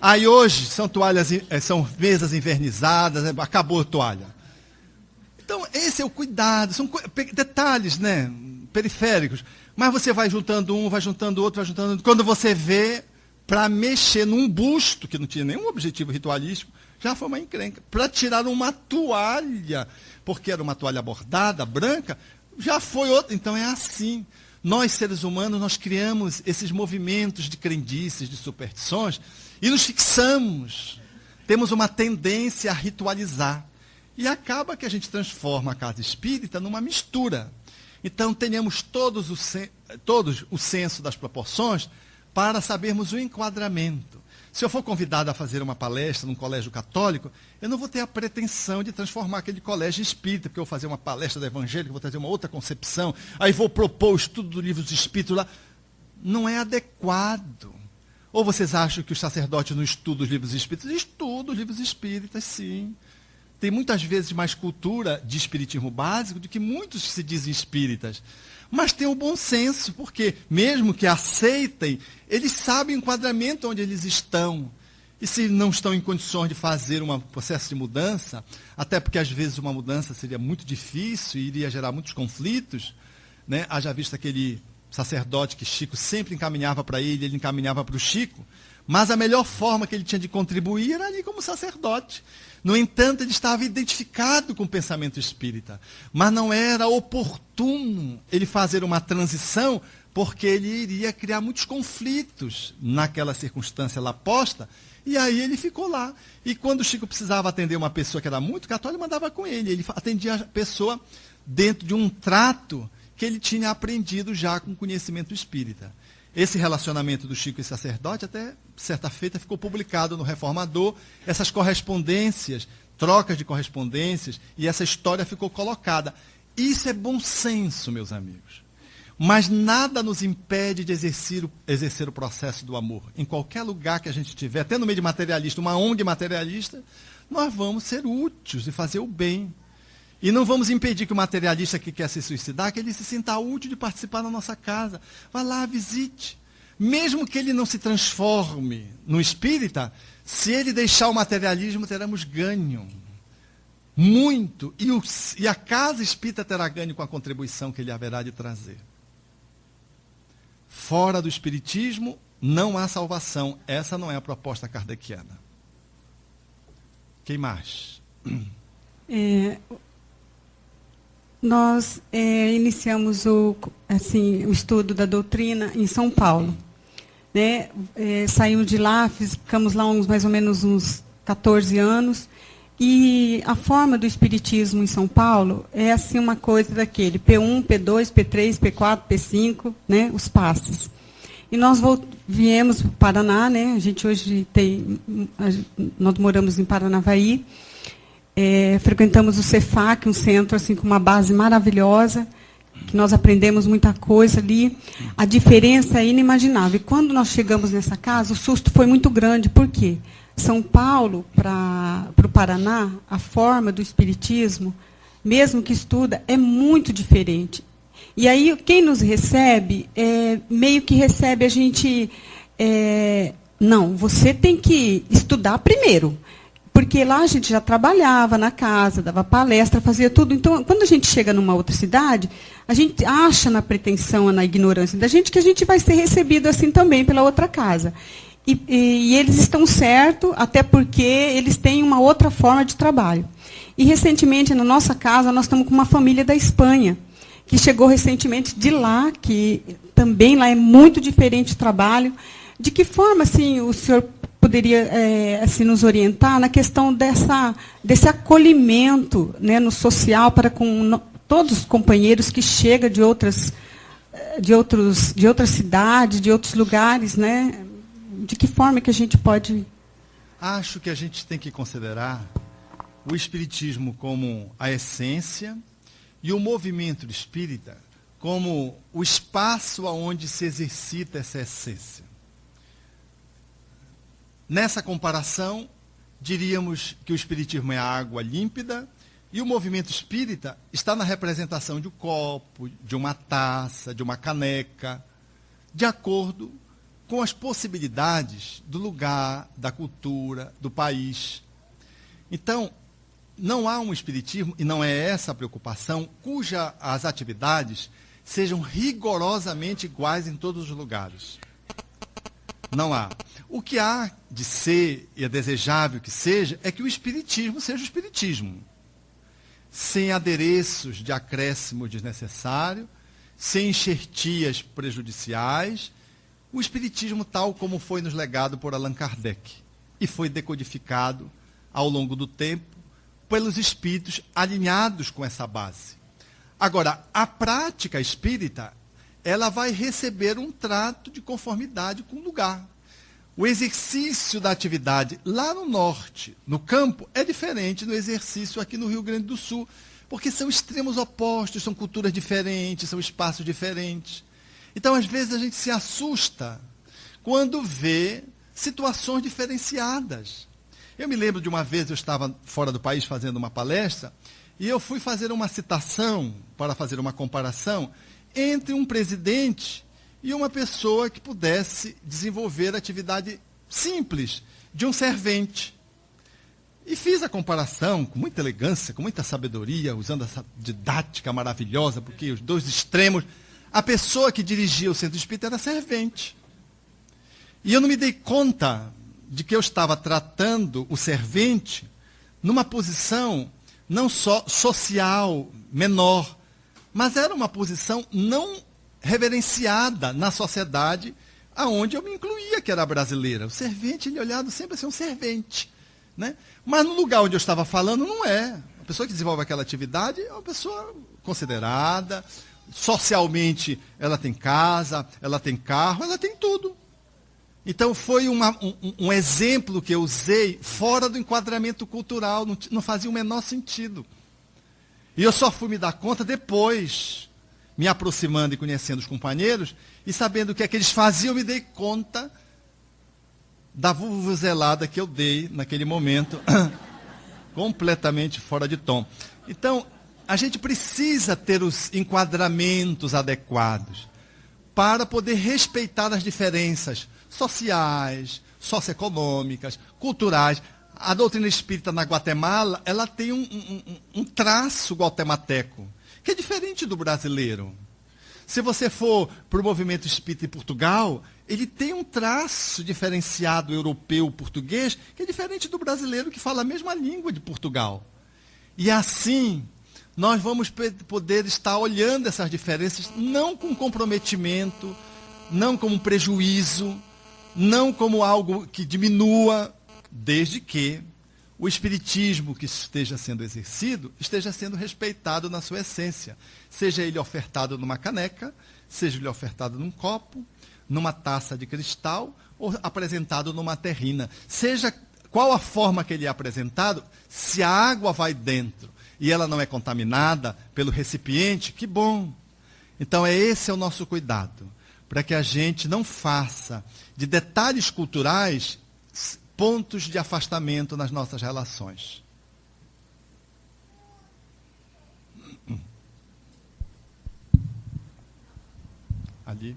Aí hoje são toalhas, são mesas invernizadas, acabou a toalha. Então, esse é o cuidado, são detalhes, né, periféricos. Mas você vai juntando um, vai juntando outro, vai juntando outro. Quando você vê, para mexer num busto, que não tinha nenhum objetivo ritualístico, já foi uma encrenca. Para tirar uma toalha, porque era uma toalha bordada, branca, já foi outra. Então é assim. Nós, seres humanos, nós criamos esses movimentos de crendices, de superstições, e nos fixamos. Temos uma tendência a ritualizar. E acaba que a gente transforma a casa espírita numa mistura. Então, tenhamos todos o senso das proporções para sabermos o enquadramento. Se eu for convidado a fazer uma palestra num colégio católico, eu não vou ter a pretensão de transformar aquele colégio espírita, porque eu vou fazer uma palestra do Evangelho, vou trazer uma outra concepção, aí vou propor o estudo do livro dos Espíritos lá. Não é adequado. Ou vocês acham que os sacerdotes não estudam os livros espíritas? Estudam os livros espíritas, sim. Tem muitas vezes mais cultura de espiritismo básico do que muitos que se dizem espíritas. Mas tem o bom senso, porque mesmo que aceitem, eles sabem o enquadramento onde eles estão. E se não estão em condições de fazer um processo de mudança, até porque às vezes uma mudança seria muito difícil e iria gerar muitos conflitos, né? Haja visto aquele sacerdote que Chico sempre encaminhava para ele, ele encaminhava para o Chico, mas a melhor forma que ele tinha de contribuir era ali como sacerdote. No entanto, ele estava identificado com o pensamento espírita, mas não era oportuno ele fazer uma transição, porque ele iria criar muitos conflitos naquela circunstância lá posta, e aí ele ficou lá. E quando o Chico precisava atender uma pessoa que era muito católica, ele mandava com ele. Ele atendia a pessoa dentro de um trato que ele tinha aprendido já com conhecimento espírita. Esse relacionamento do Chico e sacerdote, até certa feita, ficou publicado no Reformador, essas correspondências, trocas de correspondências, e essa história ficou colocada. Isso é bom senso, meus amigos. Mas nada nos impede de exercer o processo do amor. Em qualquer lugar que a gente estiver, até no meio de materialista, uma ONG materialista, nós vamos ser úteis e fazer o bem. E não vamos impedir que o materialista que quer se suicidar, que ele se sinta útil de participar na nossa casa. Vá lá, visite. Mesmo que ele não se transforme no espírita, se ele deixar o materialismo, teremos ganho. Muito. E a casa espírita terá ganho com a contribuição que ele haverá de trazer. Fora do espiritismo, não há salvação. Essa não é a proposta kardeciana. Quem mais? Nós iniciamos o estudo da doutrina em São Paulo. Né? Saímos de lá, ficamos lá mais ou menos uns 14 anos. E a forma do espiritismo em São Paulo é assim uma coisa daquele P1, P2, P3, P4, P5, né? Os passes. E nós viemos para o Paraná, né? A gente hoje nós moramos em Paranavaí. Frequentamos o Cefac, um centro assim, com uma base maravilhosa, que nós aprendemos muita coisa ali. A diferença é inimaginável. E quando nós chegamos nessa casa, o susto foi muito grande. Por quê? São Paulo, para o Paraná, a forma do espiritismo, mesmo que estuda, é muito diferente. E aí, quem nos recebe, meio que recebe a gente... não, você tem que estudar primeiro. Porque lá a gente já trabalhava na casa, dava palestra, fazia tudo. Então, quando a gente chega numa outra cidade, a gente acha na pretensão, na ignorância da gente, que a gente vai ser recebido assim também pela outra casa. E eles estão certos, até porque eles têm uma outra forma de trabalho. E, recentemente, na nossa casa, nós estamos com uma família da Espanha, que chegou recentemente de lá, que também lá é muito diferente o trabalho. De que forma assim, o senhor poderia assim, nos orientar na questão desse acolhimento, né, no social para com todos os companheiros que chegam de outras cidades, de outros lugares, né? De que forma que a gente pode... Acho que a gente tem que considerar o espiritismo como a essência e o movimento espírita como o espaço onde se exercita essa essência. Nessa comparação, diríamos que o espiritismo é a água límpida e o movimento espírita está na representação de um copo, de uma taça, de uma caneca, de acordo com as possibilidades do lugar, da cultura, do país. Então, não há um espiritismo, e não é essa a preocupação, cuja as atividades sejam rigorosamente iguais em todos os lugares. Não há. O que há de ser, e é desejável que seja, é que o espiritismo seja o espiritismo. Sem adereços de acréscimo desnecessário, sem enxertias prejudiciais, o espiritismo tal como foi nos legado por Allan Kardec e foi decodificado ao longo do tempo pelos espíritos alinhados com essa base. Agora, a prática espírita, ela vai receber um trato de conformidade com o lugar. O exercício da atividade lá no norte, no campo, é diferente do exercício aqui no Rio Grande do Sul, porque são extremos opostos, são culturas diferentes, são espaços diferentes. Então, às vezes, a gente se assusta quando vê situações diferenciadas. Eu me lembro de uma vez, eu estava fora do país fazendo uma palestra, e eu fui fazer uma citação, para fazer uma comparação, entre um presidente e uma pessoa que pudesse desenvolver atividade simples de um servente. E fiz a comparação com muita elegância, com muita sabedoria, usando essa didática maravilhosa, porque os dois extremos, a pessoa que dirigia o centro espírita era servente. E eu não me dei conta de que eu estava tratando o servente numa posição não só social, menor, mas era uma posição não reverenciada na sociedade aonde eu me incluía, que era brasileira. O servente, ele olhado sempre assim, um servente. Né? Mas no lugar onde eu estava falando, não é. A pessoa que desenvolve aquela atividade é uma pessoa considerada, socialmente ela tem casa, ela tem carro, ela tem tudo. Então foi um exemplo que eu usei fora do enquadramento cultural, não fazia o menor sentido. E eu só fui me dar conta depois, me aproximando e conhecendo os companheiros, e sabendo o que é que eles faziam, eu me dei conta da vuvuzelada que eu dei naquele momento, completamente fora de tom. Então, a gente precisa ter os enquadramentos adequados para poder respeitar as diferenças sociais, socioeconômicas, culturais. A doutrina espírita na Guatemala, ela tem um traço guatemateco, que é diferente do brasileiro. Se você for para o movimento espírita em Portugal, ele tem um traço diferenciado europeu-português, que é diferente do brasileiro que fala a mesma língua de Portugal. E assim, nós vamos poder estar olhando essas diferenças, não com comprometimento, não como um prejuízo, não como algo que diminua, desde que o espiritismo que esteja sendo exercido esteja sendo respeitado na sua essência. Seja ele ofertado numa caneca, seja ele ofertado num copo, numa taça de cristal ou apresentado numa terrina. Seja qual a forma que ele é apresentado, se a água vai dentro e ela não é contaminada pelo recipiente, que bom. Então esse é o nosso cuidado, para que a gente não faça de detalhes culturais pontos de afastamento nas nossas relações. Ali.